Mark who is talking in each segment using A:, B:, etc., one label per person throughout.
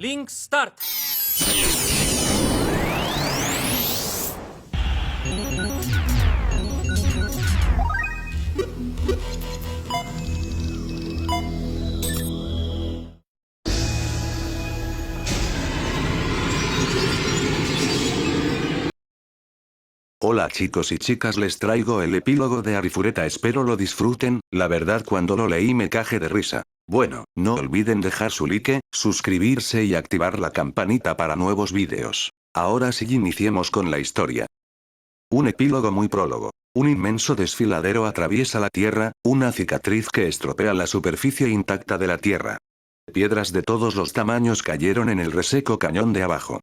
A: Link Start.
B: Hola chicos y chicas, les traigo el epílogo de Arifureta, espero lo disfruten. La verdad, cuando lo leí me cagué de risa. Bueno, no olviden dejar su like, suscribirse y activar la campanita para nuevos vídeos. Ahora sí, iniciemos con la historia. Un epílogo muy prólogo. Un inmenso desfiladero atraviesa la Tierra, una cicatriz que estropea la superficie intacta de la Tierra. Piedras de todos los tamaños cayeron en el reseco cañón de abajo.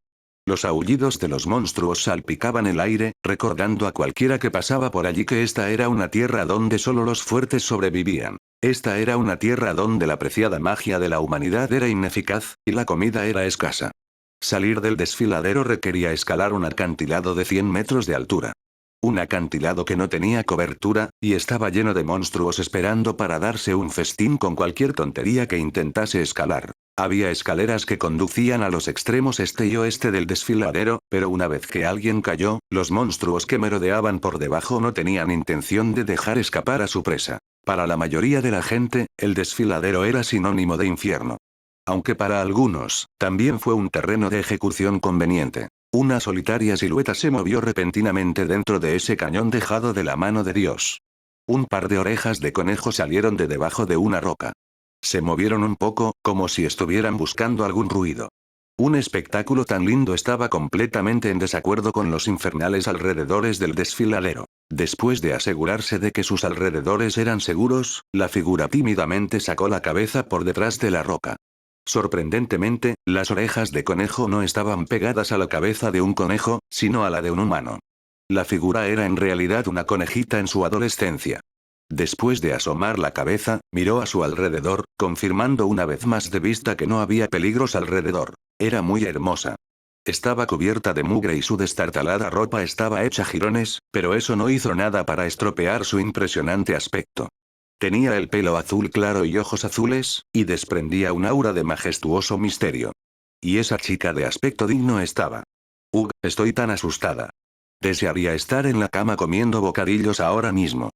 B: Los aullidos de los monstruos salpicaban el aire, recordando a cualquiera que pasaba por allí que esta era una tierra donde solo los fuertes sobrevivían. Esta era una tierra donde la preciada magia de la humanidad era ineficaz, y la comida era escasa. Salir del desfiladero requería escalar un acantilado de 100 metros de altura. Un acantilado que no tenía cobertura, y estaba lleno de monstruos esperando para darse un festín con cualquier tontería que intentase escalar. Había escaleras que conducían a los extremos este y oeste del desfiladero, pero una vez que alguien cayó, los monstruos que merodeaban por debajo no tenían intención de dejar escapar a su presa. Para la mayoría de la gente, el desfiladero era sinónimo de infierno. Aunque para algunos, también fue un terreno de ejecución conveniente. Una solitaria silueta se movió repentinamente dentro de ese cañón dejado de la mano de Dios. Un par de orejas de conejo salieron de debajo de una roca. Se movieron un poco, como si estuvieran buscando algún ruido. Un espectáculo tan lindo estaba completamente en desacuerdo con los infernales alrededores del desfiladero. Después de asegurarse de que sus alrededores eran seguros, la figura tímidamente sacó la cabeza por detrás de la roca. Sorprendentemente, las orejas de conejo no estaban pegadas a la cabeza de un conejo, sino a la de un humano. La figura era en realidad una conejita en su adolescencia. Después de asomar la cabeza, miró a su alrededor, confirmando una vez más de vista que no había peligros alrededor. Era muy hermosa. Estaba cubierta de mugre y su destartalada ropa estaba hecha jirones, pero eso no hizo nada para estropear su impresionante aspecto. Tenía el pelo azul claro y ojos azules, y desprendía un aura de majestuoso misterio. Y esa chica de aspecto digno estaba. Estoy tan asustada. Desearía estar en la cama comiendo bocadillos ahora mismo.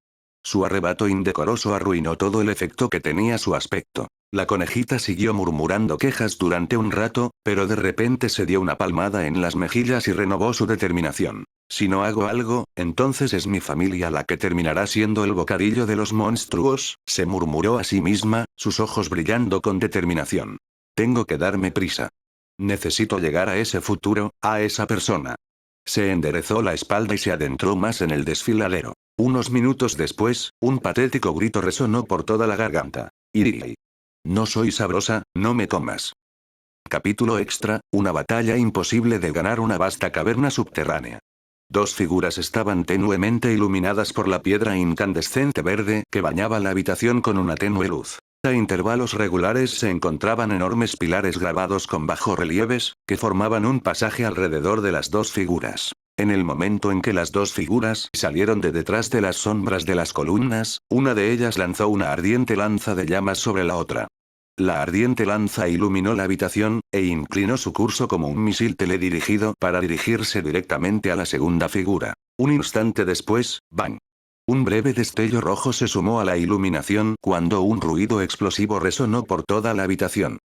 B: Su arrebato indecoroso arruinó todo el efecto que tenía su aspecto. La conejita siguió murmurando quejas durante un rato, pero de repente se dio una palmada en las mejillas y renovó su determinación. Si no hago algo, entonces es mi familia la que terminará siendo el bocadillo de los monstruos, se murmuró a sí misma, sus ojos brillando con determinación. Tengo que darme prisa. Necesito llegar a ese futuro, a esa persona. Se enderezó la espalda y se adentró más en el desfiladero. Unos minutos después, un patético grito resonó por toda la garganta. ¡Iri! No soy sabrosa, no me comas. Capítulo extra, una batalla imposible de ganar, una vasta caverna subterránea. Dos figuras estaban tenuemente iluminadas por la piedra incandescente verde que bañaba la habitación con una tenue luz. A intervalos regulares se encontraban enormes pilares grabados con bajorrelieves, que formaban un pasaje alrededor de las dos figuras. En el momento en que las dos figuras salieron de detrás de las sombras de las columnas, una de ellas lanzó una ardiente lanza de llamas sobre la otra. La ardiente lanza iluminó la habitación, e inclinó su curso como un misil teledirigido para dirigirse directamente a la segunda figura. Un instante después, ¡bang! Un breve destello rojo se sumó a la iluminación cuando un ruido explosivo resonó por toda la habitación.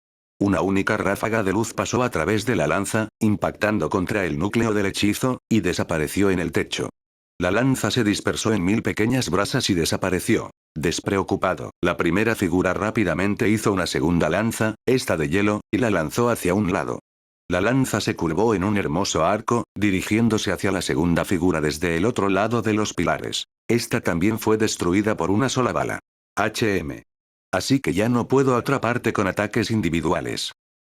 B: Una única ráfaga de luz pasó a través de la lanza, impactando contra el núcleo del hechizo, y desapareció en el techo. La lanza se dispersó en 1000 pequeñas brasas y desapareció. Despreocupado, la primera figura rápidamente hizo una segunda lanza, esta de hielo, y la lanzó hacia un lado. La lanza se curvó en un hermoso arco, dirigiéndose hacia la segunda figura desde el otro lado de los pilares. Esta también fue destruida por una sola bala. Así que ya no puedo atraparte con ataques individuales.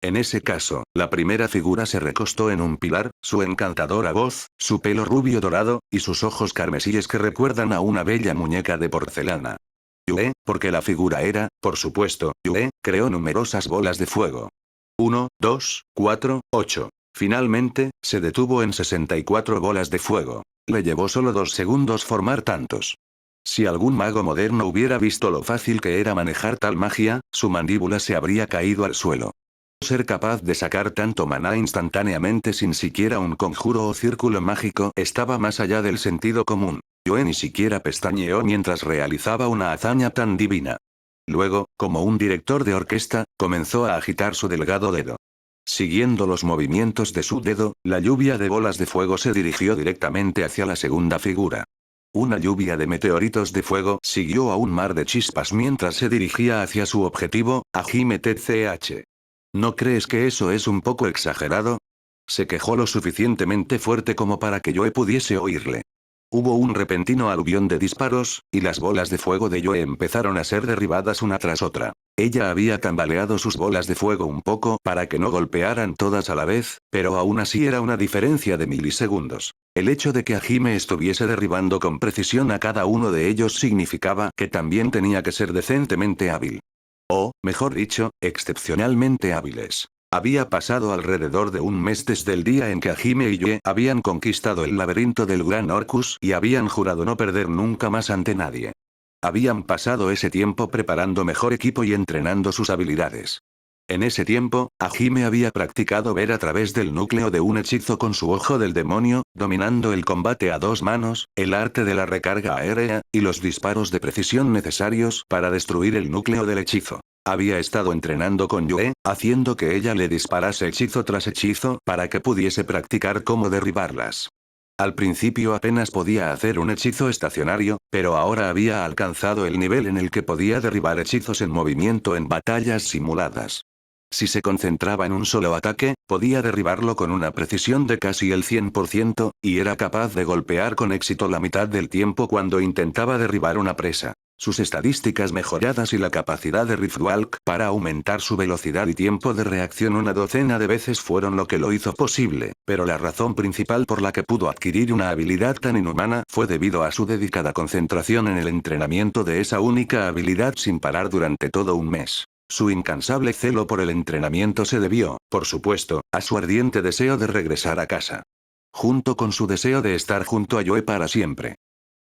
B: En ese caso, la primera figura se recostó en un pilar, su encantadora voz, su pelo rubio dorado, y sus ojos carmesíes que recuerdan a una bella muñeca de porcelana. Yue, porque la figura era, por supuesto, Yue, creó numerosas bolas de fuego. 1, 2, 4, 8. Finalmente, se detuvo en 64 bolas de fuego. Le llevó solo 2 segundos formar tantos. Si algún mago moderno hubiera visto lo fácil que era manejar tal magia, su mandíbula se habría caído al suelo. Ser capaz de sacar tanto maná instantáneamente sin siquiera un conjuro o círculo mágico estaba más allá del sentido común. Yue ni siquiera pestañeó mientras realizaba una hazaña tan divina. Luego, como un director de orquesta, comenzó a agitar su delgado dedo. Siguiendo los movimientos de su dedo, la lluvia de bolas de fuego se dirigió directamente hacia la segunda figura. Una lluvia de meteoritos de fuego siguió a un mar de chispas mientras se dirigía hacia su objetivo, Hajime TCH. ¿No crees que eso es un poco exagerado? Se quejó lo suficientemente fuerte como para que Yoe pudiese oírle. Hubo un repentino aluvión de disparos, y las bolas de fuego de Yoe empezaron a ser derribadas una tras otra. Ella había tambaleado sus bolas de fuego un poco para que no golpearan todas a la vez, pero aún así era una diferencia de milisegundos. El hecho de que Hajime estuviese derribando con precisión a cada uno de ellos significaba que también tenía que ser decentemente hábil. O, mejor dicho, excepcionalmente hábiles. Había pasado alrededor de un mes desde el día en que Hajime y Yue habían conquistado el laberinto del Gran Orcus y habían jurado no perder nunca más ante nadie. Habían pasado ese tiempo preparando mejor equipo y entrenando sus habilidades. En ese tiempo, Hajime había practicado ver a través del núcleo de un hechizo con su ojo del demonio, dominando el combate a dos manos, el arte de la recarga aérea, y los disparos de precisión necesarios para destruir el núcleo del hechizo. Había estado entrenando con Yue, haciendo que ella le disparase hechizo tras hechizo para que pudiese practicar cómo derribarlas. Al principio apenas podía hacer un hechizo estacionario, pero ahora había alcanzado el nivel en el que podía derribar hechizos en movimiento en batallas simuladas. Si se concentraba en un solo ataque, podía derribarlo con una precisión de casi el 100%, y era capaz de golpear con éxito la mitad del tiempo cuando intentaba derribar una presa. Sus estadísticas mejoradas y la capacidad de Riftwalk para aumentar su velocidad y tiempo de reacción una docena de veces fueron lo que lo hizo posible, pero la razón principal por la que pudo adquirir una habilidad tan inhumana fue debido a su dedicada concentración en el entrenamiento de esa única habilidad sin parar durante todo un mes. Su incansable celo por el entrenamiento se debió, por supuesto, a su ardiente deseo de regresar a casa. Junto con su deseo de estar junto a Yue para siempre.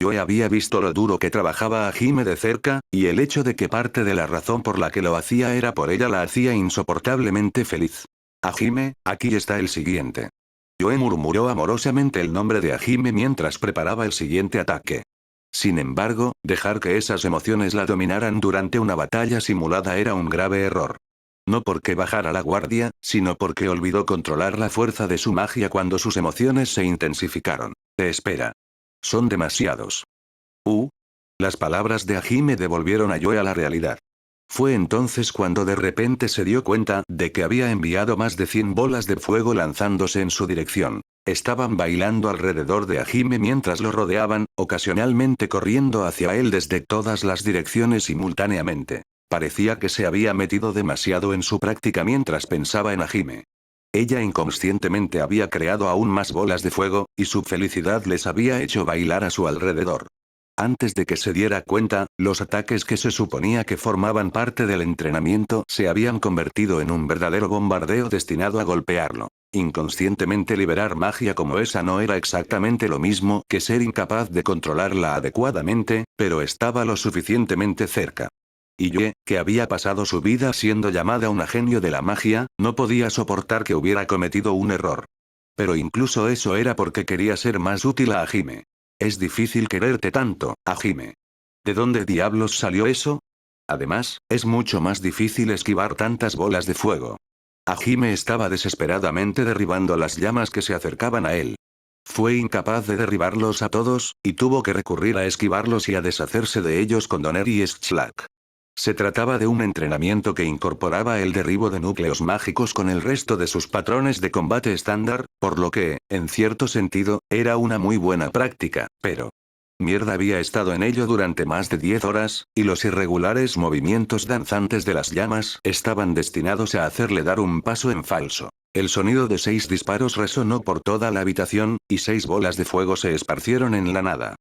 B: Yue había visto lo duro que trabajaba Hajime de cerca, y el hecho de que parte de la razón por la que lo hacía era por ella la hacía insoportablemente feliz. Hajime, aquí está el siguiente. Yue murmuró amorosamente el nombre de Hajime mientras preparaba el siguiente ataque. Sin embargo, dejar que esas emociones la dominaran durante una batalla simulada era un grave error. No porque bajara la guardia, sino porque olvidó controlar la fuerza de su magia cuando sus emociones se intensificaron. Te espera. Son demasiados. Las palabras de Hajime devolvieron a Yue a la realidad. Fue entonces cuando de repente se dio cuenta de que había enviado más de 100 bolas de fuego lanzándose en su dirección. Estaban bailando alrededor de Hajime mientras lo rodeaban, ocasionalmente corriendo hacia él desde todas las direcciones simultáneamente. Parecía que se había metido demasiado en su práctica mientras pensaba en Hajime. Ella inconscientemente había creado aún más bolas de fuego, y su felicidad les había hecho bailar a su alrededor. Antes de que se diera cuenta, los ataques que se suponía que formaban parte del entrenamiento se habían convertido en un verdadero bombardeo destinado a golpearlo. Inconscientemente liberar magia como esa no era exactamente lo mismo que ser incapaz de controlarla adecuadamente, pero estaba lo suficientemente cerca. Y Yue, que había pasado su vida siendo llamada una genio de la magia, no podía soportar que hubiera cometido un error. Pero incluso eso era porque quería ser más útil a Hajime. Es difícil quererte tanto, Hajime. ¿De dónde diablos salió eso? Además, es mucho más difícil esquivar tantas bolas de fuego. Hajime estaba desesperadamente derribando las llamas que se acercaban a él. Fue incapaz de derribarlos a todos, y tuvo que recurrir a esquivarlos y a deshacerse de ellos con Donner y Schlag. Se trataba de un entrenamiento que incorporaba el derribo de núcleos mágicos con el resto de sus patrones de combate estándar, por lo que, en cierto sentido, era una muy buena práctica, pero... Mierda había estado en ello durante más de 10 horas, y los irregulares movimientos danzantes de las llamas estaban destinados a hacerle dar un paso en falso. El sonido de 6 disparos resonó por toda la habitación, y 6 bolas de fuego se esparcieron en la nada.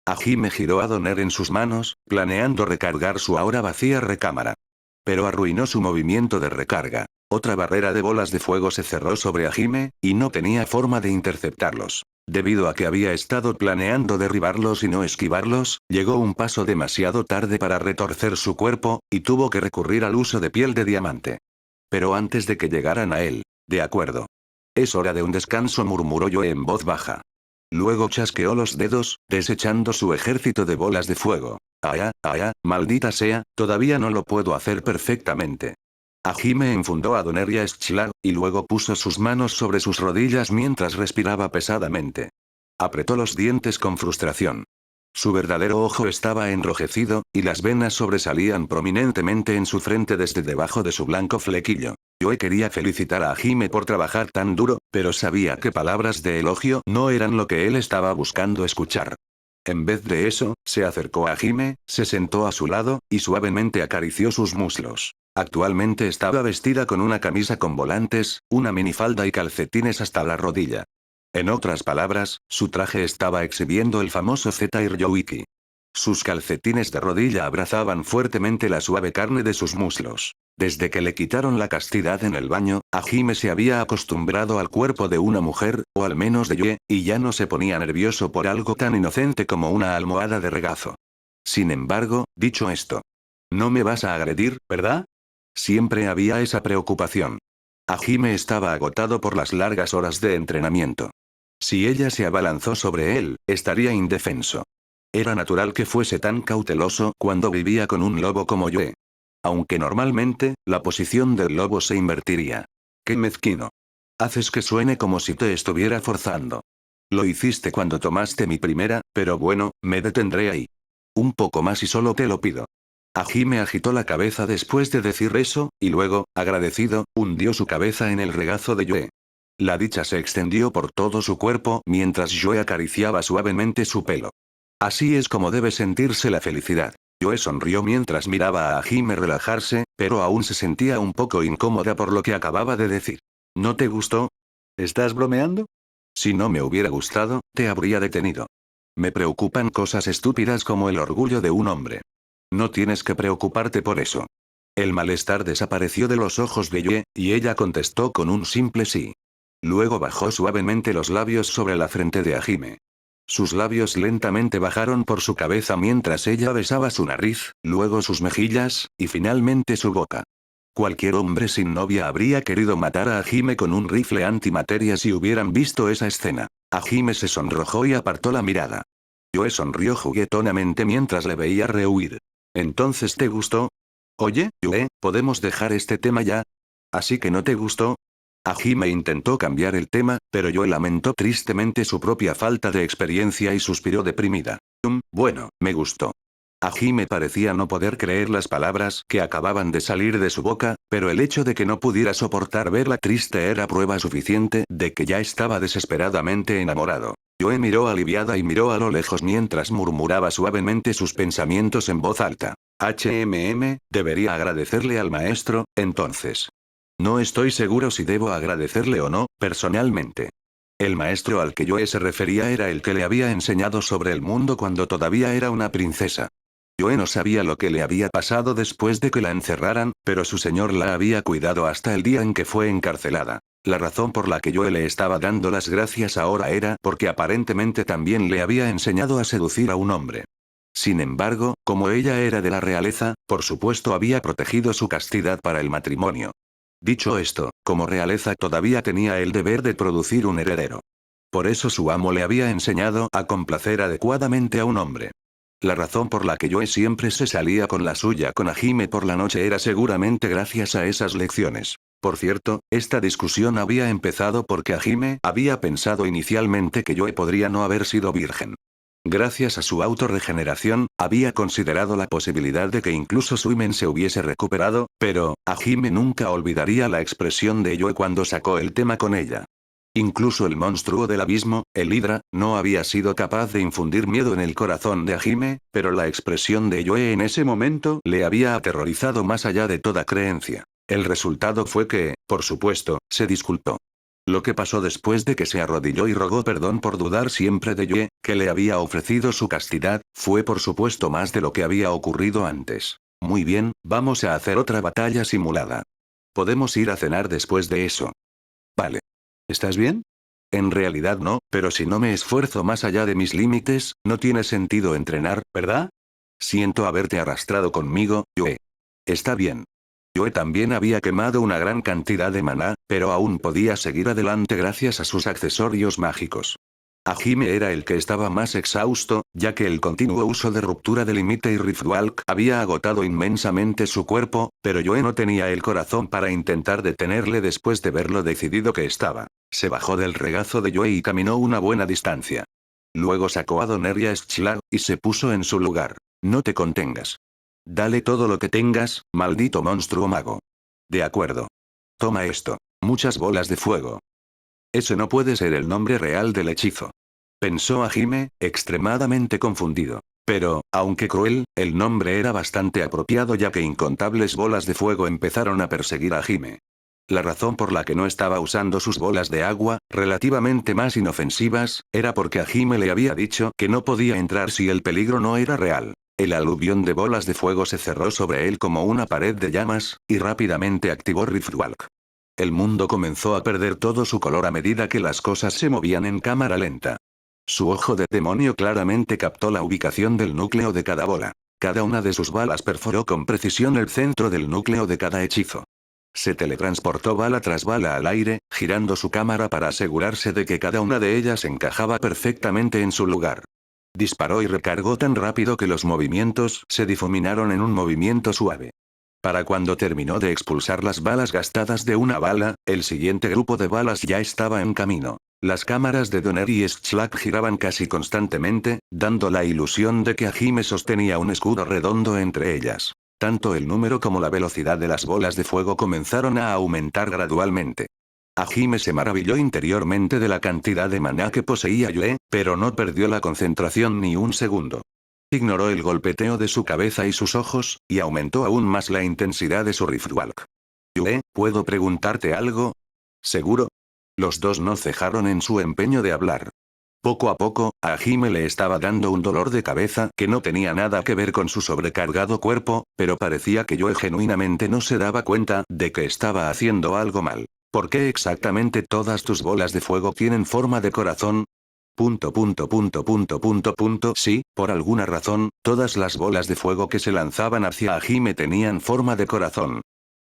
B: Hajime giró a Donner en sus manos, planeando recargar su ahora vacía recámara. Pero arruinó su movimiento de recarga. Otra barrera de bolas de fuego se cerró sobre Hajime, y no tenía forma de interceptarlos. Debido a que había estado planeando derribarlos y no esquivarlos, llegó un paso demasiado tarde para retorcer su cuerpo, y tuvo que recurrir al uso de piel de diamante. pero antes de que llegaran a él. De acuerdo. Es hora de un descanso, murmuró Yoe en voz baja. Luego chasqueó los dedos, desechando su ejército de bolas de fuego. Maldita sea, todavía no lo puedo hacer perfectamente. Hajime enfundó a Doneria Schlag, y luego puso sus manos sobre sus rodillas mientras respiraba pesadamente. Apretó los dientes con frustración. Su verdadero ojo estaba enrojecido, y las venas sobresalían prominentemente en su frente desde debajo de su blanco flequillo. Yoe quería felicitar a Hajime por trabajar tan duro, pero sabía que palabras de elogio no eran lo que él estaba buscando escuchar. En vez de eso, se acercó a Hajime, se sentó a su lado, y suavemente acarició sus muslos. Actualmente estaba vestida con una camisa con volantes, una minifalda y calcetines hasta la rodilla. En otras palabras, su traje estaba exhibiendo el famoso Z-Air Yowiki. Sus calcetines de rodilla abrazaban fuertemente la suave carne de sus muslos. Desde que le quitaron la castidad en el baño, Hajime se había acostumbrado al cuerpo de una mujer, o al menos de Yue, y ya no se ponía nervioso por algo tan inocente como una almohada de regazo. Sin embargo, dicho esto, ¿no me vas a agredir, verdad? Siempre había esa preocupación. Hajime estaba agotado por las largas horas de entrenamiento. Si ella se abalanzó sobre él, estaría indefenso. Era natural que fuese tan cauteloso cuando vivía con un lobo como Yue. Aunque normalmente, la posición del lobo se invertiría. ¡Qué mezquino! Haces que suene como si te estuviera forzando. Lo hiciste cuando tomaste mi primera, pero bueno, me detendré ahí. Un poco más y solo te lo pido. Hajime agitó la cabeza después de decir eso, y luego, agradecido, hundió su cabeza en el regazo de Yue. La dicha se extendió por todo su cuerpo mientras Yue acariciaba suavemente su pelo. Así es como debe sentirse la felicidad. Yue sonrió mientras miraba a Hajime relajarse, pero aún se sentía un poco incómoda por lo que acababa de decir. ¿No te gustó? ¿Estás bromeando? Si no me hubiera gustado, te habría detenido. Me preocupan cosas estúpidas como el orgullo de un hombre. No tienes que preocuparte por eso. El malestar desapareció de los ojos de Yue, y ella contestó con un simple sí. Luego bajó suavemente los labios sobre la frente de Hajime. Sus labios lentamente bajaron por su cabeza mientras ella besaba su nariz, luego sus mejillas, y finalmente su boca. Cualquier hombre sin novia habría querido matar a Hajime con un rifle antimateria si hubieran visto esa escena. Hajime se sonrojó y apartó la mirada. Yue sonrió juguetonamente mientras le veía rehuir. ¿Entonces te gustó? Oye, Yue, ¿podemos dejar este tema ya? ¿Así que no te gustó? Hajime intentó cambiar el tema, pero Yue lamentó tristemente su propia falta de experiencia y suspiró deprimida. Bueno, me gustó. Hajime parecía no poder creer las palabras que acababan de salir de su boca, pero el hecho de que no pudiera soportar verla triste era prueba suficiente de que ya estaba desesperadamente enamorado. Yue miró aliviada y miró a lo lejos mientras murmuraba suavemente sus pensamientos en voz alta. Debería agradecerle al maestro, entonces. No estoy seguro si debo agradecerle o no, personalmente. El maestro al que Yue se refería era el que le había enseñado sobre el mundo cuando todavía era una princesa. Yue no sabía lo que le había pasado después de que la encerraran, pero su señor la había cuidado hasta el día en que fue encarcelada. La razón por la que Yue le estaba dando las gracias ahora era porque aparentemente también le había enseñado a seducir a un hombre. Sin embargo, como ella era de la realeza, por supuesto había protegido su castidad para el matrimonio. Dicho esto, como realeza todavía tenía el deber de producir un heredero. Por eso su amo le había enseñado a complacer adecuadamente a un hombre. La razón por la que Yue siempre se salía con la suya con Hajime por la noche era seguramente gracias a esas lecciones. Por cierto, esta discusión había empezado porque Hajime había pensado inicialmente que Yue podría no haber sido virgen. Gracias a su autorregeneración, había considerado la posibilidad de que incluso Suimen se hubiese recuperado, pero, Hajime nunca olvidaría la expresión de Yue cuando sacó el tema con ella. Incluso el monstruo del abismo, el Hidra, no había sido capaz de infundir miedo en el corazón de Hajime, pero la expresión de Yue en ese momento le había aterrorizado más allá de toda creencia. El resultado fue que, por supuesto, se disculpó. Lo que pasó después de que se arrodilló y rogó perdón por dudar siempre de Yue, que le había ofrecido su castidad, fue por supuesto más de lo que había ocurrido antes. Muy bien, vamos a hacer otra batalla simulada. Podemos ir a cenar después de eso. Vale. ¿Estás bien? En realidad no, pero si no me esfuerzo más allá de mis límites, no tiene sentido entrenar, ¿verdad? Siento haberte arrastrado conmigo, Yue. Está bien. Yue también había quemado una gran cantidad de maná, pero aún podía seguir adelante gracias a sus accesorios mágicos. Hajime era el que estaba más exhausto, ya que el continuo uso de ruptura de límite y Riftwalk había agotado inmensamente su cuerpo, pero Yue no tenía el corazón para intentar detenerle después de ver lo decidido que estaba. Se bajó del regazo de Yue y caminó una buena distancia. Luego sacó a Doneria Schlag, y se puso en su lugar. No te contengas. Dale todo lo que tengas, maldito monstruo mago. De acuerdo. Toma esto. Muchas bolas de fuego. Ese no puede ser el nombre real del hechizo. Pensó Hajime, extremadamente confundido. Pero, aunque cruel, el nombre era bastante apropiado ya que incontables bolas de fuego empezaron a perseguir a Hajime. La razón por la que no estaba usando sus bolas de agua, relativamente más inofensivas, era porque Hajime le había dicho que no podía entrar si el peligro no era real. El aluvión de bolas de fuego se cerró sobre él como una pared de llamas, y rápidamente activó Riftwalk. El mundo comenzó a perder todo su color a medida que las cosas se movían en cámara lenta. Su ojo de demonio claramente captó la ubicación del núcleo de cada bola. Cada una de sus balas perforó con precisión el centro del núcleo de cada hechizo. Se teletransportó bala tras bala al aire, girando su cámara para asegurarse de que cada una de ellas encajaba perfectamente en su lugar. Disparó y recargó tan rápido que los movimientos se difuminaron en un movimiento suave. Para cuando terminó de expulsar las balas gastadas de una bala, el siguiente grupo de balas ya estaba en camino. Las cámaras de Donner y Schlag giraban casi constantemente, dando la ilusión de que Hajime sostenía un escudo redondo entre ellas. Tanto el número como la velocidad de las bolas de fuego comenzaron a aumentar gradualmente. Hajime se maravilló interiormente de la cantidad de maná que poseía Yue, pero no perdió la concentración ni un segundo. Ignoró el golpeteo de su cabeza y sus ojos, y aumentó aún más la intensidad de su Riftwalk. Yue, ¿puedo preguntarte algo? ¿Seguro? Los dos no cejaron en su empeño de hablar. Poco a poco, a Hajime le estaba dando un dolor de cabeza que no tenía nada que ver con su sobrecargado cuerpo, pero parecía que Yue genuinamente no se daba cuenta de que estaba haciendo algo mal. ¿Por qué exactamente todas tus bolas de fuego tienen forma de corazón? Sí, por alguna razón, todas las bolas de fuego que se lanzaban hacia Hajime tenían forma de corazón.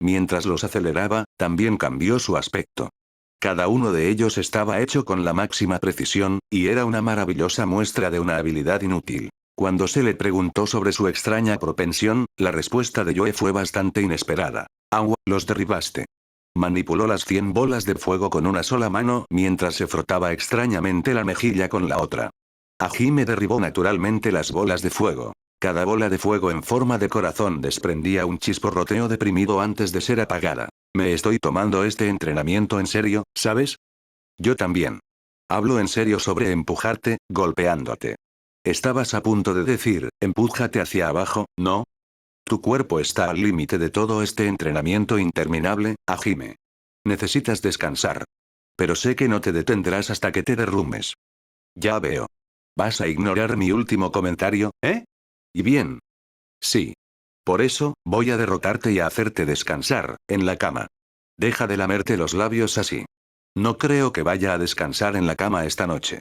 B: Mientras los aceleraba, también cambió su aspecto. Cada uno de ellos estaba hecho con la máxima precisión, y era una maravillosa muestra de una habilidad inútil. Cuando se le preguntó sobre su extraña propensión, la respuesta de Yue fue bastante inesperada. Agua, los derribaste. Manipuló las 100 bolas de fuego con una sola mano mientras se frotaba extrañamente la mejilla con la otra. Hajime derribó naturalmente las bolas de fuego. Cada bola de fuego en forma de corazón desprendía un chisporroteo deprimido antes de ser apagada. Me estoy tomando este entrenamiento en serio, ¿sabes? Yo también. Hablo en serio sobre empujarte, golpeándote. Estabas a punto de decir, empújate hacia abajo, ¿no? Tu cuerpo está al límite de todo este entrenamiento interminable, Hajime. Necesitas descansar. Pero sé que no te detendrás hasta que te derrumbes. Ya veo. ¿Vas a ignorar mi último comentario, eh? Y bien. Sí. Por eso, voy a derrotarte y a hacerte descansar, en la cama. Deja de lamerte los labios así. No creo que vaya a descansar en la cama esta noche.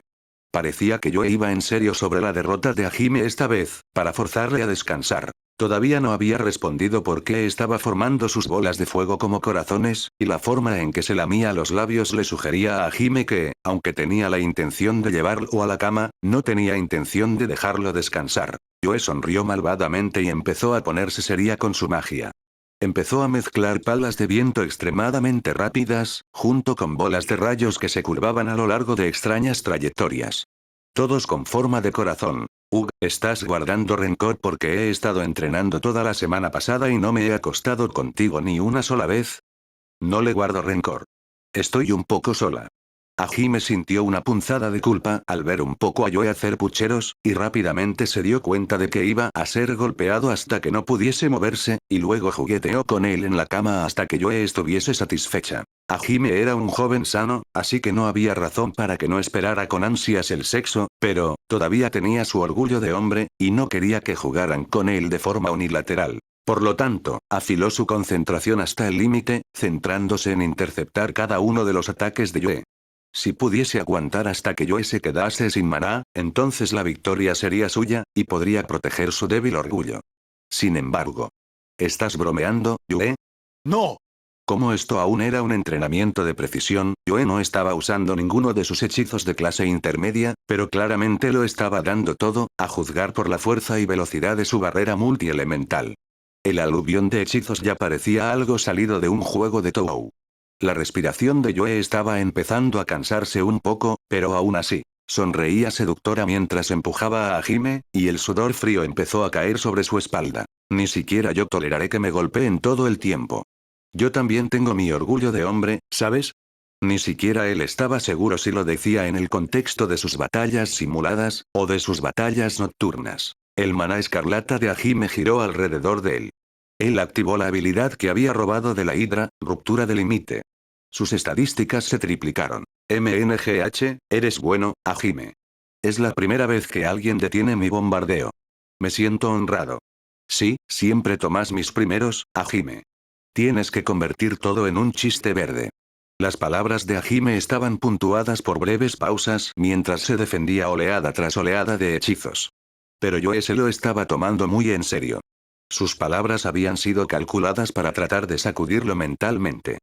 B: Parecía que yo iba en serio sobre la derrota de Hajime esta vez, para forzarle a descansar. Todavía no había respondido por qué estaba formando sus bolas de fuego como corazones, y la forma en que se lamía los labios le sugería a Hajime que, aunque tenía la intención de llevarlo a la cama, no tenía intención de dejarlo descansar. Yue sonrió malvadamente y empezó a ponerse seria con su magia. Empezó a mezclar palas de viento extremadamente rápidas, junto con bolas de rayos que se curvaban a lo largo de extrañas trayectorias. Todos con forma de corazón. ¿Estás guardando rencor porque he estado entrenando toda la semana pasada y no me he acostado contigo ni una sola vez? No le guardo rencor. Estoy un poco sola. Hajime sintió una punzada de culpa al ver un poco a Yue hacer pucheros, y rápidamente se dio cuenta de que iba a ser golpeado hasta que no pudiese moverse, y luego jugueteó con él en la cama hasta que Yue estuviese satisfecha. Hajime era un joven sano, así que no había razón para que no esperara con ansias el sexo, pero, todavía tenía su orgullo de hombre, y no quería que jugaran con él de forma unilateral. Por lo tanto, afiló su concentración hasta el límite, centrándose en interceptar cada uno de los ataques de Yue. Si pudiese aguantar hasta que Yue se quedase sin maná, entonces la victoria sería suya, y podría proteger su débil orgullo. Sin embargo. ¿Estás bromeando, Yue?
A: ¡No!
B: Como esto aún era un entrenamiento de precisión, Yoe no estaba usando ninguno de sus hechizos de clase intermedia, pero claramente lo estaba dando todo, a juzgar por la fuerza y velocidad de su barrera multielemental. El aluvión de hechizos ya parecía algo salido de un juego de Touhou. La respiración de Yoe estaba empezando a cansarse un poco, pero aún así, sonreía seductora mientras empujaba a Hajime, y el sudor frío empezó a caer sobre su espalda. Ni siquiera yo toleraré que me golpeen todo el tiempo. Yo también tengo mi orgullo de hombre, ¿sabes? Ni siquiera él estaba seguro si lo decía en el contexto de sus batallas simuladas, o de sus batallas nocturnas. El maná escarlata de Hajime giró alrededor de él. Él activó la habilidad que había robado de la Hidra, ruptura de límite. Sus estadísticas se triplicaron. MNGH, eres bueno, Hajime. Es la primera vez que alguien detiene mi bombardeo. Me siento honrado. Sí, siempre tomas mis primeros, Hajime. Tienes que convertir todo en un chiste verde. Las palabras de Hajime estaban puntuadas por breves pausas mientras se defendía oleada tras oleada de hechizos. Pero Yoe se lo estaba tomando muy en serio. Sus palabras habían sido calculadas para tratar de sacudirlo mentalmente.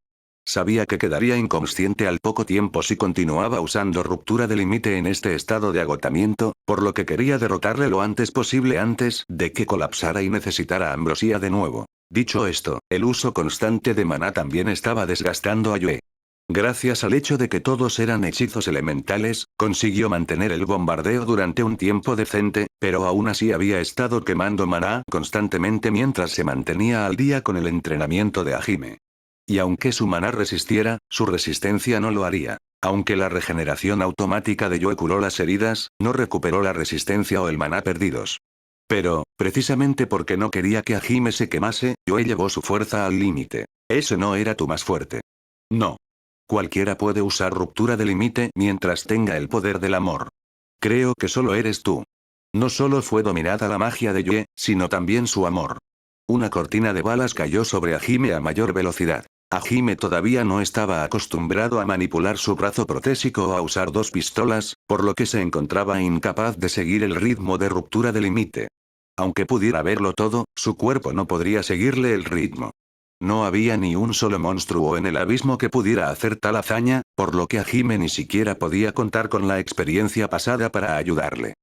B: Sabía que quedaría inconsciente al poco tiempo si continuaba usando ruptura de límite en este estado de agotamiento, por lo que quería derrotarle lo antes posible antes de que colapsara y necesitara ambrosía de nuevo. Dicho esto, el uso constante de maná también estaba desgastando a Yue. Gracias al hecho de que todos eran hechizos elementales, consiguió mantener el bombardeo durante un tiempo decente, pero aún así había estado quemando maná constantemente mientras se mantenía al día con el entrenamiento de Hajime. Y aunque su maná resistiera, su resistencia no lo haría. Aunque la regeneración automática de Yoe curó las heridas, no recuperó la resistencia o el maná perdidos. Pero, precisamente porque no quería que Hajime se quemase, Yoe llevó su fuerza al límite. Ese no era tu más fuerte. No. Cualquiera puede usar ruptura de límite mientras tenga el poder del amor. Creo que solo eres tú. No solo fue dominada la magia de Yoe, sino también su amor. Una cortina de balas cayó sobre Hajime a mayor velocidad. Hajime todavía no estaba acostumbrado a manipular su brazo protésico o a usar dos pistolas, por lo que se encontraba incapaz de seguir el ritmo de ruptura de límite. Aunque pudiera verlo todo, su cuerpo no podría seguirle el ritmo. No había ni un solo monstruo en el abismo que pudiera hacer tal hazaña, por lo que Hajime ni siquiera podía contar con la experiencia pasada para ayudarle.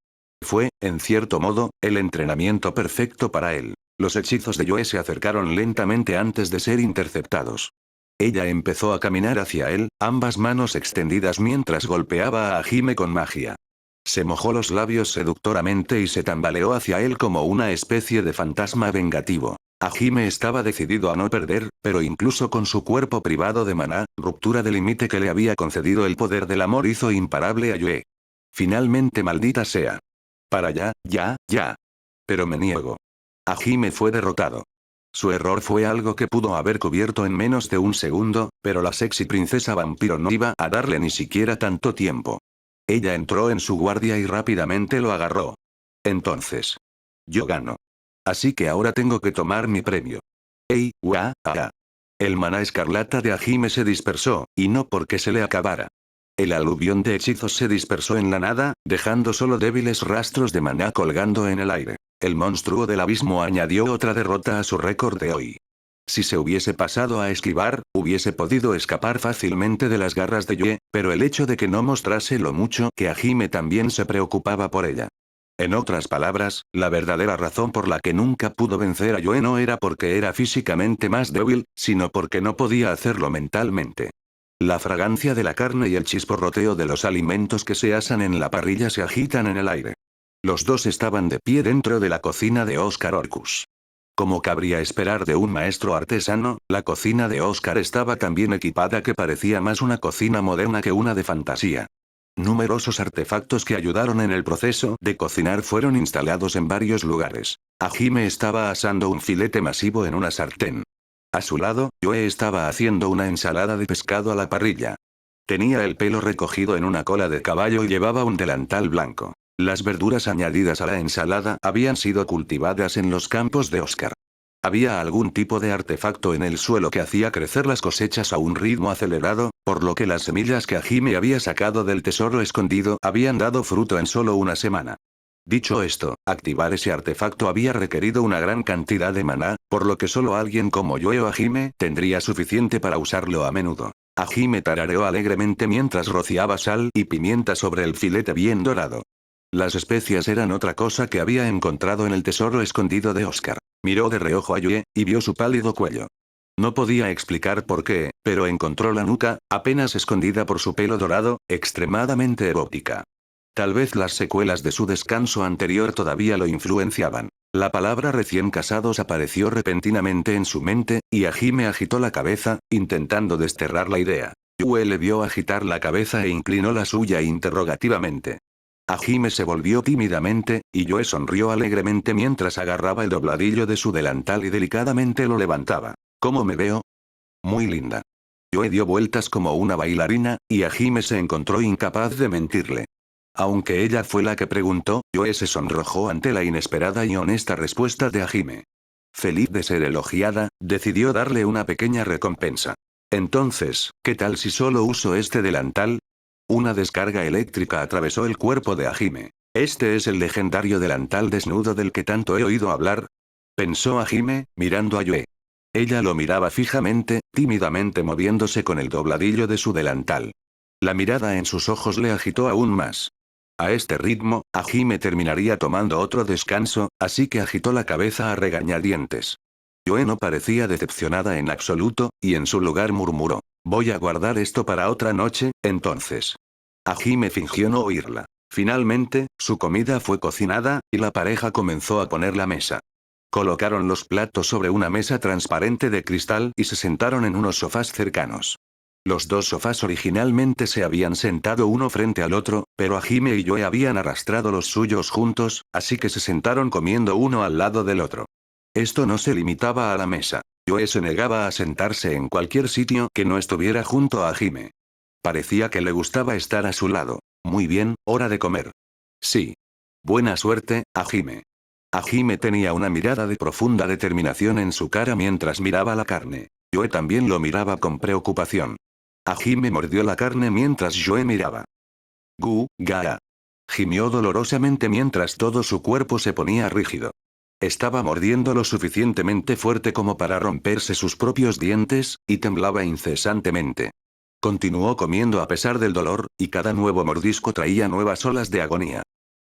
B: Fue, en cierto modo, el entrenamiento perfecto para él. Los hechizos de Yoe se acercaron lentamente antes de ser interceptados. Ella empezó a caminar hacia él, ambas manos extendidas mientras golpeaba a Hajime con magia. Se mojó los labios seductoramente y se tambaleó hacia él como una especie de fantasma vengativo. Hajime estaba decidido a no perder, pero incluso con su cuerpo privado de maná, ruptura de límite que le había concedido el poder del amor hizo imparable a Yoe. Finalmente, maldita sea. Para ya, ya, ya. Pero me niego. Hajime fue derrotado. Su error fue algo que pudo haber cubierto en menos de un segundo, pero la sexy princesa vampiro no iba a darle ni siquiera tanto tiempo. Ella entró en su guardia y rápidamente lo agarró. Entonces. Yo gano. Así que ahora tengo que tomar mi premio. ¡Ey, ua, ah! El maná escarlata de Hajime se dispersó, y no porque se le acabara. El aluvión de hechizos se dispersó en la nada, dejando solo débiles rastros de maná colgando en el aire. El monstruo del abismo añadió otra derrota a su récord de hoy. Si se hubiese pasado a esquivar, hubiese podido escapar fácilmente de las garras de Yoe, pero el hecho de que no mostrase lo mucho que Hajime también se preocupaba por ella. En otras palabras, la verdadera razón por la que nunca pudo vencer a Yoe no era porque era físicamente más débil, sino porque no podía hacerlo mentalmente. La fragancia de la carne y el chisporroteo de los alimentos que se asan en la parrilla se agitan en el aire. Los dos estaban de pie dentro de la cocina de Oscar Orcus. Como cabría esperar de un maestro artesano, la cocina de Oscar estaba tan bien equipada que parecía más una cocina moderna que una de fantasía. Numerosos artefactos que ayudaron en el proceso de cocinar fueron instalados en varios lugares. Hajime estaba asando un filete masivo en una sartén. A su lado, Yoe estaba haciendo una ensalada de pescado a la parrilla. Tenía el pelo recogido en una cola de caballo y llevaba un delantal blanco. Las verduras añadidas a la ensalada habían sido cultivadas en los campos de Oscar. Había algún tipo de artefacto en el suelo que hacía crecer las cosechas a un ritmo acelerado, por lo que las semillas que Hajime había sacado del tesoro escondido habían dado fruto en solo una semana. Dicho esto, activar ese artefacto había requerido una gran cantidad de maná, por lo que solo alguien como yo o Hajime tendría suficiente para usarlo a menudo. Hajime tarareó alegremente mientras rociaba sal y pimienta sobre el filete bien dorado. Las especias eran otra cosa que había encontrado en el tesoro escondido de Oscar. Miró de reojo a Yue, y vio su pálido cuello. No podía explicar por qué, pero encontró la nuca, apenas escondida por su pelo dorado, extremadamente erótica. Tal vez las secuelas de su descanso anterior todavía lo influenciaban. La palabra recién casados apareció repentinamente en su mente, y Hajime agitó la cabeza, intentando desterrar la idea. Yue le vio agitar la cabeza e inclinó la suya interrogativamente. Hajime se volvió tímidamente, y Yue sonrió alegremente mientras agarraba el dobladillo de su delantal y delicadamente lo levantaba. ¿Cómo me veo? Muy linda. Yue dio vueltas como una bailarina, y Hajime se encontró incapaz de mentirle. Aunque ella fue la que preguntó, Yue se sonrojó ante la inesperada y honesta respuesta de Hajime. Feliz de ser elogiada, decidió darle una pequeña recompensa. Entonces, ¿qué tal si solo uso este delantal? Una descarga eléctrica atravesó el cuerpo de Hajime. ¿Este es el legendario delantal desnudo del que tanto he oído hablar? Pensó Hajime, mirando a Yue. Ella lo miraba fijamente, tímidamente moviéndose con el dobladillo de su delantal. La mirada en sus ojos le agitó aún más. A este ritmo, Hajime terminaría tomando otro descanso, así que agitó la cabeza a regañadientes. Yue no parecía decepcionada en absoluto, y en su lugar murmuró. Voy a guardar esto para otra noche, entonces. Hajime fingió no oírla. Finalmente, su comida fue cocinada, y la pareja comenzó a poner la mesa. Colocaron los platos sobre una mesa transparente de cristal y se sentaron en unos sofás cercanos. Los dos sofás originalmente se habían sentado uno frente al otro, pero Hajime y Yue habían arrastrado los suyos juntos, así que se sentaron comiendo uno al lado del otro. Esto no se limitaba a la mesa. Yue se negaba a sentarse en cualquier sitio que no estuviera junto a Hajime. Parecía que le gustaba estar a su lado. Muy bien, hora de comer. Sí. Buena suerte, Hajime. Hajime tenía una mirada de profunda determinación en su cara mientras miraba la carne. Yue también lo miraba con preocupación. Hajime mordió la carne mientras Yue miraba. Gaa. Gimió dolorosamente mientras todo su cuerpo se ponía rígido. Estaba mordiendo lo suficientemente fuerte como para romperse sus propios dientes, y temblaba incesantemente. Continuó comiendo a pesar del dolor, y cada nuevo mordisco traía nuevas olas de agonía.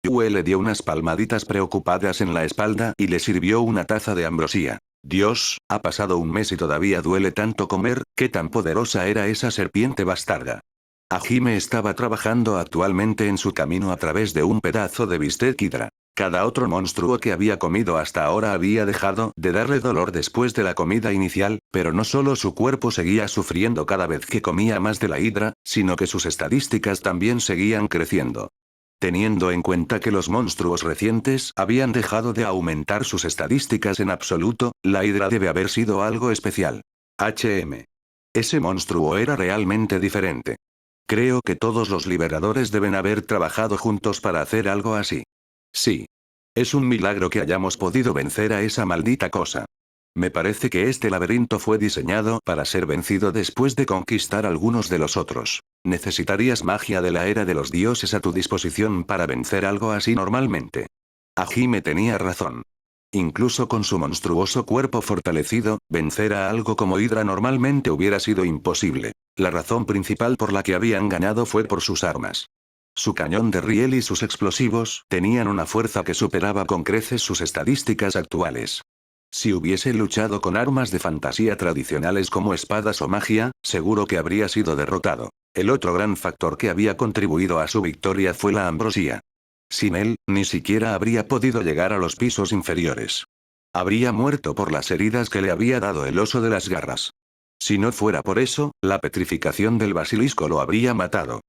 B: Yue le dio unas palmaditas preocupadas en la espalda y le sirvió una taza de ambrosía. Dios, ha pasado un mes y todavía duele tanto comer, ¿qué tan poderosa era esa serpiente bastarda? Hajime estaba trabajando actualmente en su camino a través de un pedazo de bistec hidra. Cada otro monstruo que había comido hasta ahora había dejado de darle dolor después de la comida inicial, pero no solo su cuerpo seguía sufriendo cada vez que comía más de la hidra, sino que sus estadísticas también seguían creciendo. Teniendo en cuenta que los monstruos recientes habían dejado de aumentar sus estadísticas en absoluto, la hidra debe haber sido algo especial. Ese monstruo era realmente diferente. Creo que todos los liberadores deben haber trabajado juntos para hacer algo así. Sí. Es un milagro que hayamos podido vencer a esa maldita cosa. Me parece que este laberinto fue diseñado para ser vencido después de conquistar algunos de los otros. Necesitarías magia de la era de los dioses a tu disposición para vencer algo así normalmente. Hajime tenía razón. Incluso con su monstruoso cuerpo fortalecido, vencer a algo como Hydra normalmente hubiera sido imposible. La razón principal por la que habían ganado fue por sus armas. Su cañón de riel y sus explosivos tenían una fuerza que superaba con creces sus estadísticas actuales. Si hubiese luchado con armas de fantasía tradicionales como espadas o magia, seguro que habría sido derrotado. El otro gran factor que había contribuido a su victoria fue la ambrosía. Sin él, ni siquiera habría podido llegar a los pisos inferiores. Habría muerto por las heridas que le había dado el oso de las garras. Si no fuera por eso, la petrificación del basilisco lo habría matado.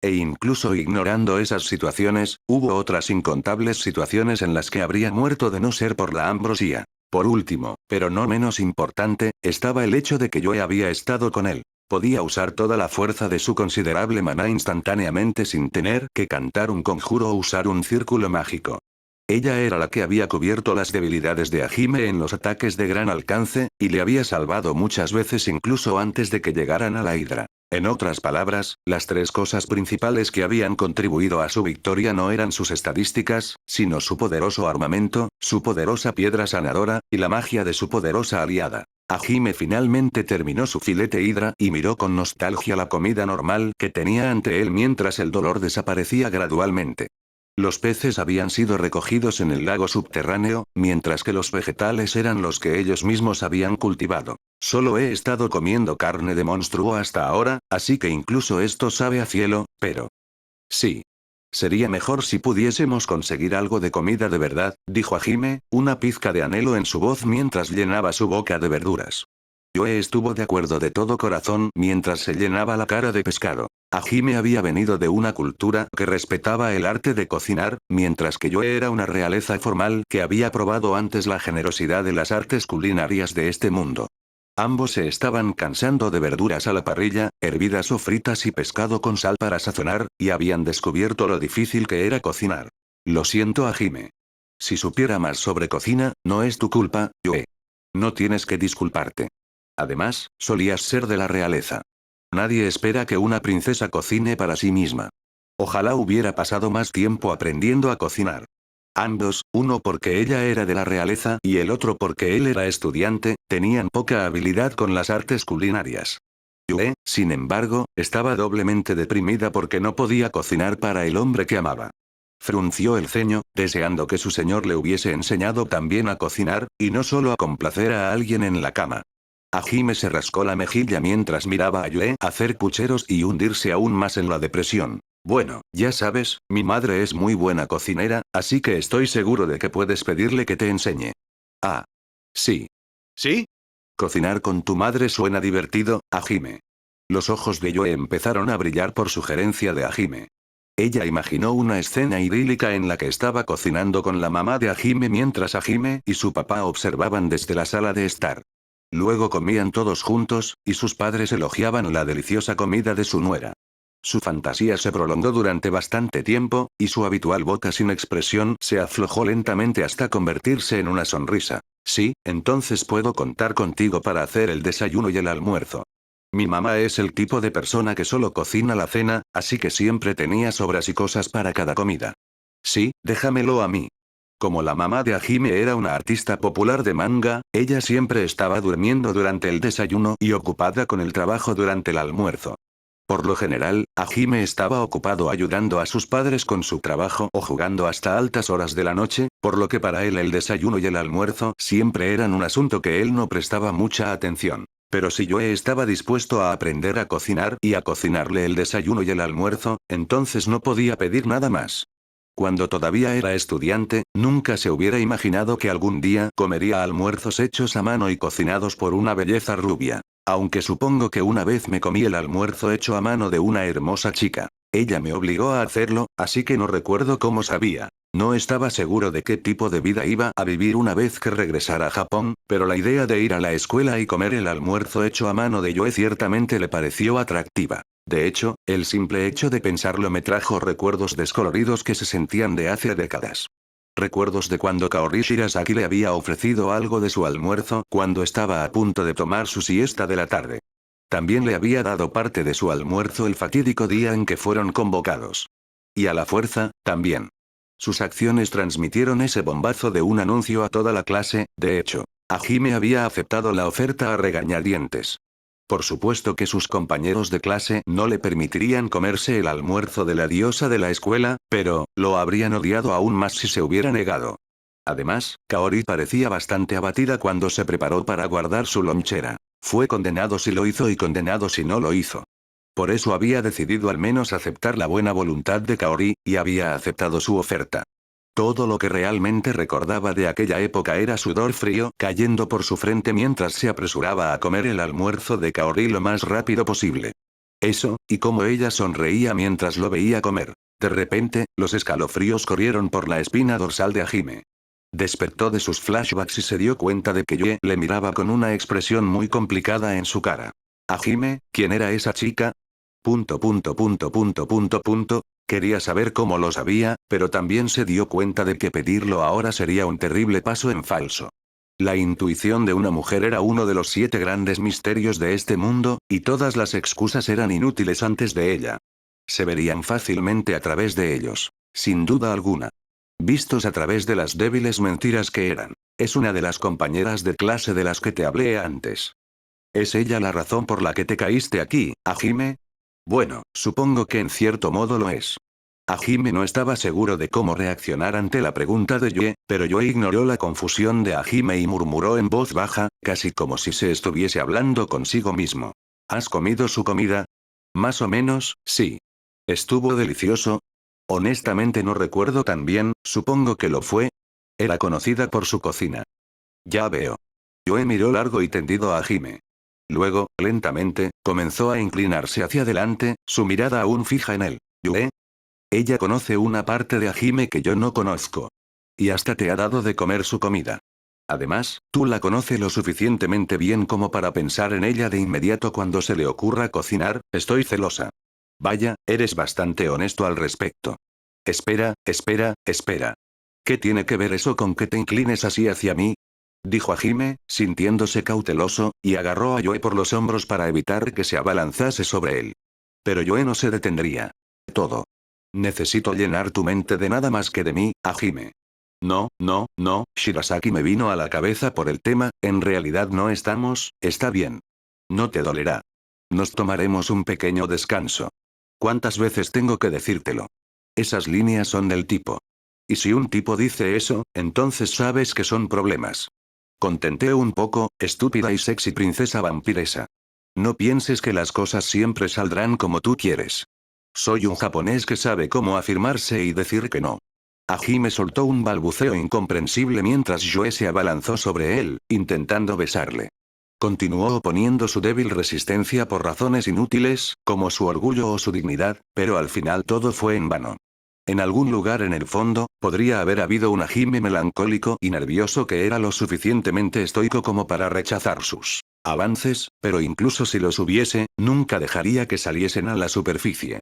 B: E incluso ignorando esas situaciones, hubo otras incontables situaciones en las que habría muerto de no ser por la ambrosía. Por último, pero no menos importante, estaba el hecho de que yo había estado con él. Podía usar toda la fuerza de su considerable maná instantáneamente sin tener que cantar un conjuro o usar un círculo mágico. Ella era la que había cubierto las debilidades de Hajime en los ataques de gran alcance, y le había salvado muchas veces incluso antes de que llegaran a la hidra. En otras palabras, las tres cosas principales que habían contribuido a su victoria no eran sus estadísticas, sino su poderoso armamento, su poderosa piedra sanadora, y la magia de su poderosa aliada. Hajime finalmente terminó su filete hidra y miró con nostalgia la comida normal que tenía ante él mientras el dolor desaparecía gradualmente. Los peces habían sido recogidos en el lago subterráneo, mientras que los vegetales eran los que ellos mismos habían cultivado. Solo he estado comiendo carne de monstruo hasta ahora, así que incluso esto sabe a cielo, pero... Sí. Sería mejor si pudiésemos conseguir algo de comida de verdad, dijo Hajime, una pizca de anhelo en su voz mientras llenaba su boca de verduras. Yoe estuvo de acuerdo de todo corazón mientras se llenaba la cara de pescado. Hajime había venido de una cultura que respetaba el arte de cocinar, mientras que Yoe era una realeza formal que había probado antes la generosidad de las artes culinarias de este mundo. Ambos se estaban cansando de verduras a la parrilla, hervidas o fritas y pescado con sal para sazonar, y habían descubierto lo difícil que era cocinar. Lo siento, Hajime. Si supiera más sobre cocina, no es tu culpa, Yoe. No tienes que disculparte. Además, solías ser de la realeza. Nadie espera que una princesa cocine para sí misma. Ojalá hubiera pasado más tiempo aprendiendo a cocinar. Ambos, uno porque ella era de la realeza y el otro porque él era estudiante, tenían poca habilidad con las artes culinarias. Yue, sin embargo, estaba doblemente deprimida porque no podía cocinar para el hombre que amaba. Frunció el ceño, deseando que su señor le hubiese enseñado también a cocinar, y no solo a complacer a alguien en la cama. Hajime se rascó la mejilla mientras miraba a Yue hacer pucheros y hundirse aún más en la depresión. Bueno, ya sabes, mi madre es muy buena cocinera, así que estoy seguro de que puedes pedirle que te enseñe. Ah. Sí. ¿Sí? Cocinar con tu madre suena divertido, Hajime. Los ojos de Yue empezaron a brillar por sugerencia de Hajime. Ella imaginó una escena idílica en la que estaba cocinando con la mamá de Hajime mientras Hajime y su papá observaban desde la sala de estar. Luego comían todos juntos, y sus padres elogiaban la deliciosa comida de su nuera. Su fantasía se prolongó durante bastante tiempo, y su habitual boca sin expresión se aflojó lentamente hasta convertirse en una sonrisa. Sí, entonces puedo contar contigo para hacer el desayuno y el almuerzo. Mi mamá es el tipo de persona que solo cocina la cena, así que siempre tenía sobras y cosas para cada comida. Sí, déjamelo a mí. Como la mamá de Hajime era una artista popular de manga, ella siempre estaba durmiendo durante el desayuno y ocupada con el trabajo durante el almuerzo. Por lo general, Hajime estaba ocupado ayudando a sus padres con su trabajo o jugando hasta altas horas de la noche, por lo que para él el desayuno y el almuerzo siempre eran un asunto que él no prestaba mucha atención. Pero si Yoe estaba dispuesto a aprender a cocinar y a cocinarle el desayuno y el almuerzo, entonces no podía pedir nada más. Cuando todavía era estudiante, nunca se hubiera imaginado que algún día comería almuerzos hechos a mano y cocinados por una belleza rubia. Aunque supongo que una vez me comí el almuerzo hecho a mano de una hermosa chica. Ella me obligó a hacerlo, así que no recuerdo cómo sabía. No estaba seguro de qué tipo de vida iba a vivir una vez que regresara a Japón, pero la idea de ir a la escuela y comer el almuerzo hecho a mano de Yoe ciertamente le pareció atractiva. De hecho, el simple hecho de pensarlo me trajo recuerdos descoloridos que se sentían de hace décadas. Recuerdos de cuando Kaori Shirasaki le había ofrecido algo de su almuerzo cuando estaba a punto de tomar su siesta de la tarde. También le había dado parte de su almuerzo el fatídico día en que fueron convocados. Y a la fuerza, también. Sus acciones transmitieron ese bombazo de un anuncio a toda la clase, de hecho. Hajime había aceptado la oferta a regañadientes. Por supuesto que sus compañeros de clase no le permitirían comerse el almuerzo de la diosa de la escuela, pero, lo habrían odiado aún más si se hubiera negado. Además, Kaori parecía bastante abatida cuando se preparó para guardar su lonchera. Fue condenado si lo hizo y condenado si no lo hizo. Por eso había decidido al menos aceptar la buena voluntad de Kaori, y había aceptado su oferta. Todo lo que realmente recordaba de aquella época era sudor frío cayendo por su frente mientras se apresuraba a comer el almuerzo de Kaori lo más rápido posible. Eso, y cómo ella sonreía mientras lo veía comer. De repente, los escalofríos corrieron por la espina dorsal de Hajime. Despertó de sus flashbacks y se dio cuenta de que Yue le miraba con una expresión muy complicada en su cara. Hajime, ¿quién era esa chica? Punto punto punto punto punto punto. Quería saber cómo lo sabía, pero también se dio cuenta de que pedirlo ahora sería un terrible paso en falso. La intuición de una mujer era uno de los 7 grandes misterios de este mundo, y todas las excusas eran inútiles antes de ella. Se verían fácilmente a través de ellos. Sin duda alguna. Vistos a través de las débiles mentiras que eran. Es una de las compañeras de clase de las que te hablé antes. ¿Es ella la razón por la que te caíste aquí, Hajime? Bueno, supongo que en cierto modo lo es. Hajime no estaba seguro de cómo reaccionar ante la pregunta de Yue, pero Yue ignoró la confusión de Hajime y murmuró en voz baja, casi como si se estuviese hablando consigo mismo. ¿Has comido su comida? Más o menos, sí. ¿Estuvo delicioso? Honestamente no recuerdo tan bien, supongo que lo fue. Era conocida por su cocina. Ya veo. Yue miró largo y tendido a Hajime. Luego, lentamente, comenzó a inclinarse hacia adelante, su mirada aún fija en él. ¿Yue? Ella conoce una parte de Hajime que yo no conozco. Y hasta te ha dado de comer su comida. Además, tú la conoces lo suficientemente bien como para pensar en ella de inmediato cuando se le ocurra cocinar. Estoy celosa. Vaya, eres bastante honesto al respecto. Espera, espera, espera. ¿Qué tiene que ver eso con que te inclines así hacia mí? Dijo Hajime, sintiéndose cauteloso, y agarró a Yue por los hombros para evitar que se abalanzase sobre él. Pero Yue no se detendría. Todo. Necesito llenar tu mente de nada más que de mí, Hajime. No, no, no, Shirasaki me vino a la cabeza por el tema, en realidad no estamos, está bien. No te dolerá. Nos tomaremos un pequeño descanso. ¿Cuántas veces tengo que decírtelo? Esas líneas son del tipo. Y si un tipo dice eso, entonces sabes que son problemas. Contenteo un poco, estúpida y sexy princesa vampiresa. No pienses que las cosas siempre saldrán como tú quieres. Soy un japonés que sabe cómo afirmarse y decir que no. Hajime soltó un balbuceo incomprensible mientras Yue se abalanzó sobre él, intentando besarle. Continuó oponiendo su débil resistencia por razones inútiles, como su orgullo o su dignidad, pero al final todo fue en vano. En algún lugar en el fondo, podría haber habido un Hajime melancólico y nervioso que era lo suficientemente estoico como para rechazar sus avances, pero incluso si los hubiese, nunca dejaría que saliesen a la superficie.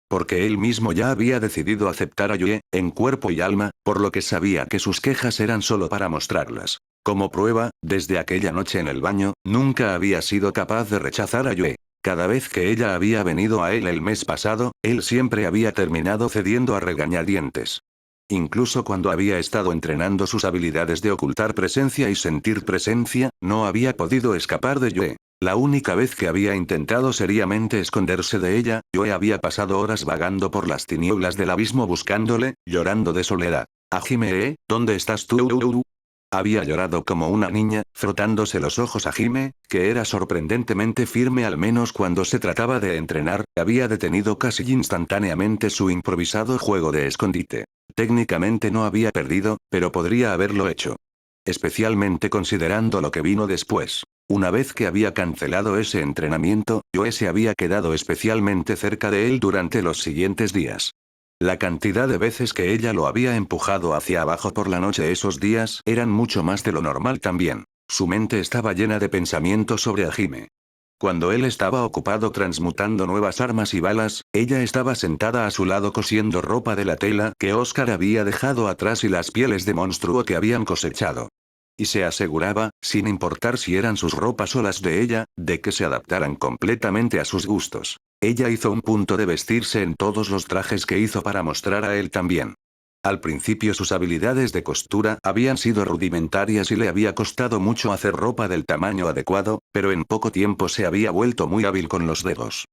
B: Porque él mismo ya había decidido aceptar a Yue, en cuerpo y alma, por lo que sabía que sus quejas eran solo para mostrarlas. Como prueba, desde aquella noche en el baño, nunca había sido capaz de rechazar a Yue. Cada vez que ella había venido a él el mes pasado, él siempre había terminado cediendo a regañadientes. Incluso cuando había estado entrenando sus habilidades de ocultar presencia y sentir presencia, no había podido escapar de Yue. La única vez que había intentado seriamente esconderse de ella, Yue había pasado horas vagando por las tinieblas del abismo buscándole, llorando de soledad. Hajime, ¿dónde estás tú? Había llorado como una niña, frotándose los ojos a Hajime, que era sorprendentemente firme al menos cuando se trataba de entrenar, había detenido casi instantáneamente su improvisado juego de escondite. Técnicamente no había perdido, pero podría haberlo hecho. Especialmente considerando lo que vino después. Una vez que había cancelado ese entrenamiento, Yue se había quedado especialmente cerca de él durante los siguientes días. La cantidad de veces que ella lo había empujado hacia abajo por la noche esos días eran mucho más de lo normal también. Su mente estaba llena de pensamientos sobre Hajime. Cuando él estaba ocupado transmutando nuevas armas y balas, ella estaba sentada a su lado cosiendo ropa de la tela que Oscar había dejado atrás y las pieles de monstruo que habían cosechado. Y se aseguraba, sin importar si eran sus ropas o las de ella, de que se adaptaran completamente a sus gustos. Ella hizo un punto de vestirse en todos los trajes que hizo para mostrar a él también. Al principio sus habilidades de costura habían sido rudimentarias y le había costado mucho hacer ropa del tamaño adecuado, pero en poco tiempo se había vuelto muy hábil con los dedos.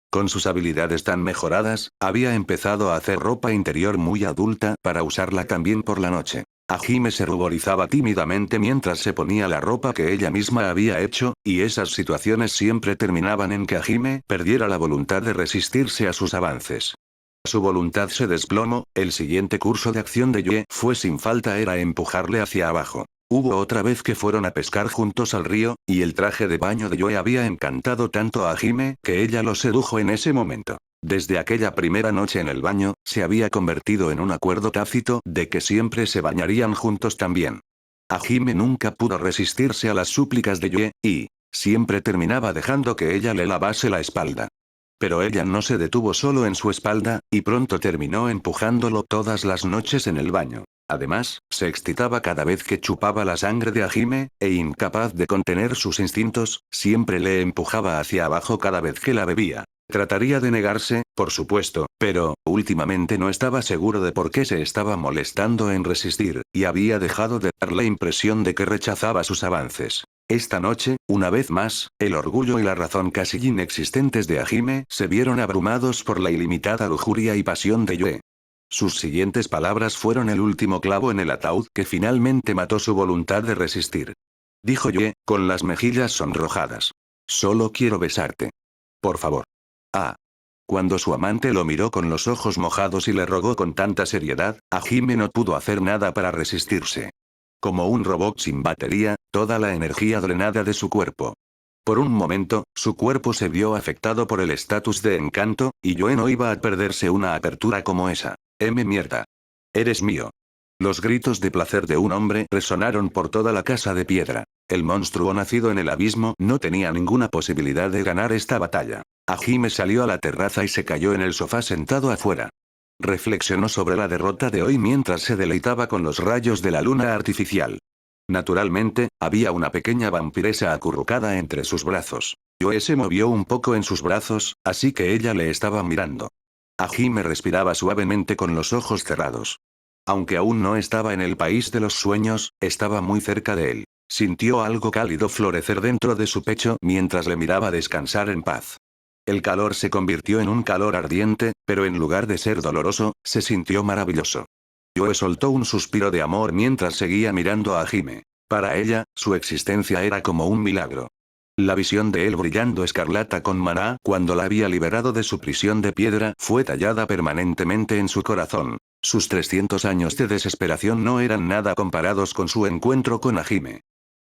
B: Con sus habilidades tan mejoradas, había empezado a hacer ropa interior muy adulta para usarla también por la noche. Hajime se ruborizaba tímidamente mientras se ponía la ropa que ella misma había hecho, y esas situaciones siempre terminaban en que Hajime perdiera la voluntad de resistirse a sus avances. Su voluntad se desplomó, el siguiente curso de acción de Yue fue sin falta era empujarle hacia abajo. Hubo otra vez que fueron a pescar juntos al río, y el traje de baño de Yue había encantado tanto a Hajime que ella lo sedujo en ese momento. Desde aquella primera noche en el baño, se había convertido en un acuerdo tácito de que siempre se bañarían juntos también. Hajime nunca pudo resistirse a las súplicas de Yue, y siempre terminaba dejando que ella le lavase la espalda. Pero ella no se detuvo solo en su espalda, y pronto terminó empujándolo todas las noches en el baño. Además, se excitaba cada vez que chupaba la sangre de Hajime, e incapaz de contener sus instintos, siempre le empujaba hacia abajo cada vez que la bebía. Trataría de negarse, por supuesto, pero, últimamente no estaba seguro de por qué se estaba molestando en resistir, y había dejado de dar la impresión de que rechazaba sus avances. Esta noche, una vez más, el orgullo y la razón casi inexistentes de Hajime se vieron abrumados por la ilimitada lujuria y pasión de Yue. Sus siguientes palabras fueron el último clavo en el ataúd que finalmente mató su voluntad de resistir. Dijo Yue, con las mejillas sonrojadas. Solo quiero besarte. Por favor. Ah. Cuando su amante lo miró con los ojos mojados y le rogó con tanta seriedad, Hajime no pudo hacer nada para resistirse. Como un robot sin batería, toda la energía drenada de su cuerpo. Por un momento, su cuerpo se vio afectado por el estatus de encanto, y Yue no iba a perderse una apertura como esa. Mierda. Eres mío. Los gritos de placer de un hombre resonaron por toda la casa de piedra. El monstruo nacido en el abismo no tenía ninguna posibilidad de ganar esta batalla. Hajime salió a la terraza y se cayó en el sofá sentado afuera. Reflexionó sobre la derrota de hoy mientras se deleitaba con los rayos de la luna artificial. Naturalmente, había una pequeña vampiresa acurrucada entre sus brazos. Yue se movió un poco en sus brazos, así que ella le estaba mirando. Hajime respiraba suavemente con los ojos cerrados. Aunque aún no estaba en el país de los sueños, estaba muy cerca de él. Sintió algo cálido florecer dentro de su pecho mientras le miraba descansar en paz. El calor se convirtió en un calor ardiente, pero en lugar de ser doloroso, se sintió maravilloso. Yue soltó un suspiro de amor mientras seguía mirando a Hajime. Para ella, su existencia era como un milagro. La visión de él brillando escarlata con maná cuando la había liberado de su prisión de piedra fue tallada permanentemente en su corazón. Sus 300 años de desesperación no eran nada comparados con su encuentro con Hajime.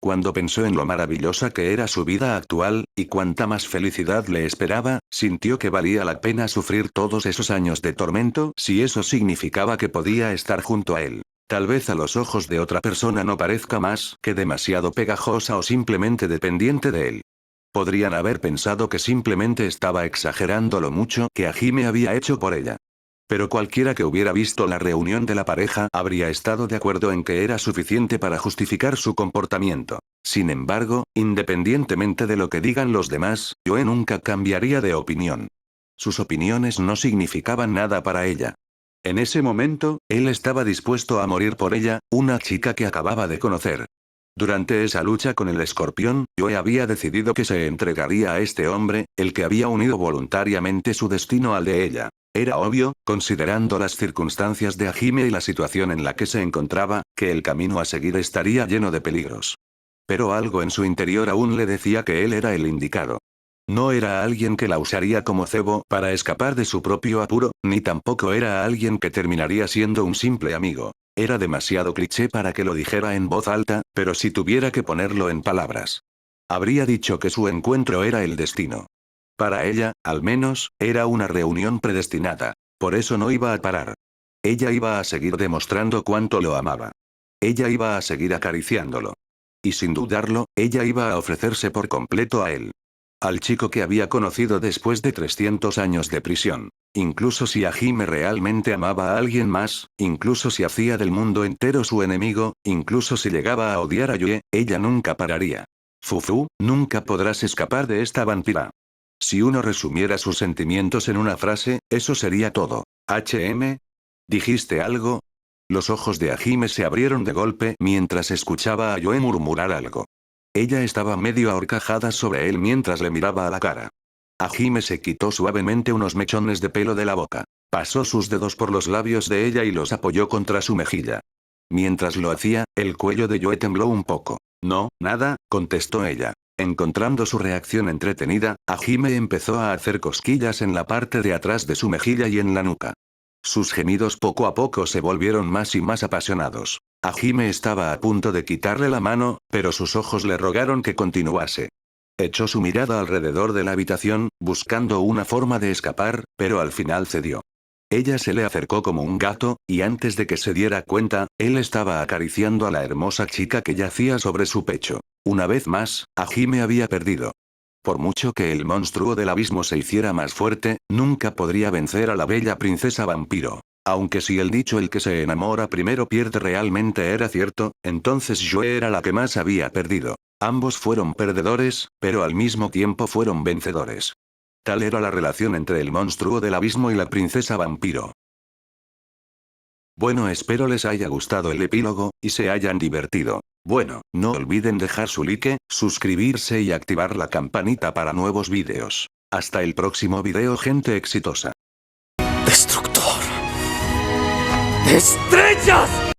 B: Cuando pensó en lo maravillosa que era su vida actual, y cuánta más felicidad le esperaba, sintió que valía la pena sufrir todos esos años de tormento si eso significaba que podía estar junto a él. Tal vez a los ojos de otra persona no parezca más que demasiado pegajosa o simplemente dependiente de él. Podrían haber pensado que simplemente estaba exagerando lo mucho que Hajime había hecho por ella. Pero cualquiera que hubiera visto la reunión de la pareja habría estado de acuerdo en que era suficiente para justificar su comportamiento. Sin embargo, independientemente de lo que digan los demás, Yue nunca cambiaría de opinión. Sus opiniones no significaban nada para ella. En ese momento, él estaba dispuesto a morir por ella, una chica que acababa de conocer. Durante esa lucha con el escorpión, Yue había decidido que se entregaría a este hombre, el que había unido voluntariamente su destino al de ella. Era obvio, considerando las circunstancias de Hajime y la situación en la que se encontraba, que el camino a seguir estaría lleno de peligros. Pero algo en su interior aún le decía que él era el indicado. No era alguien que la usaría como cebo para escapar de su propio apuro, ni tampoco era alguien que terminaría siendo un simple amigo. Era demasiado cliché para que lo dijera en voz alta, pero si tuviera que ponerlo en palabras. Habría dicho que su encuentro era el destino. Para ella, al menos, era una reunión predestinada. Por eso no iba a parar. Ella iba a seguir demostrando cuánto lo amaba. Ella iba a seguir acariciándolo. Y sin dudarlo, ella iba a ofrecerse por completo a él. Al chico que había conocido después de 300 años de prisión. Incluso si Hajime realmente amaba a alguien más, incluso si hacía del mundo entero su enemigo, incluso si llegaba a odiar a Yue, ella nunca pararía. Fufu, nunca podrás escapar de esta vampira. Si uno resumiera sus sentimientos en una frase, eso sería todo. ¿Dijiste algo? Los ojos de Hajime se abrieron de golpe mientras escuchaba a Yue murmurar algo. Ella estaba medio ahorcajada sobre él mientras le miraba a la cara. Hajime se quitó suavemente unos mechones de pelo de la boca. Pasó sus dedos por los labios de ella y los apoyó contra su mejilla. Mientras lo hacía, el cuello de Yue tembló un poco. No, nada, contestó ella. Encontrando su reacción entretenida, Hajime empezó a hacer cosquillas en la parte de atrás de su mejilla y en la nuca. Sus gemidos poco a poco se volvieron más y más apasionados. Hajime estaba a punto de quitarle la mano, pero sus ojos le rogaron que continuase. Echó su mirada alrededor de la habitación, buscando una forma de escapar, pero al final cedió. Ella se le acercó como un gato, y antes de que se diera cuenta, él estaba acariciando a la hermosa chica que yacía sobre su pecho. Una vez más, Hajime había perdido. Por mucho que el monstruo del abismo se hiciera más fuerte, nunca podría vencer a la bella princesa vampiro. Aunque si el dicho el que se enamora primero pierde realmente era cierto, entonces yo era la que más había perdido. Ambos fueron perdedores, pero al mismo tiempo fueron vencedores. Tal era la relación entre el monstruo del abismo y la princesa vampiro. Bueno, espero les haya gustado el epílogo, y se hayan divertido. Bueno, no olviden dejar su like, suscribirse y activar la campanita para nuevos vídeos. Hasta el próximo video, gente exitosa.
A: Destructor de estrellas.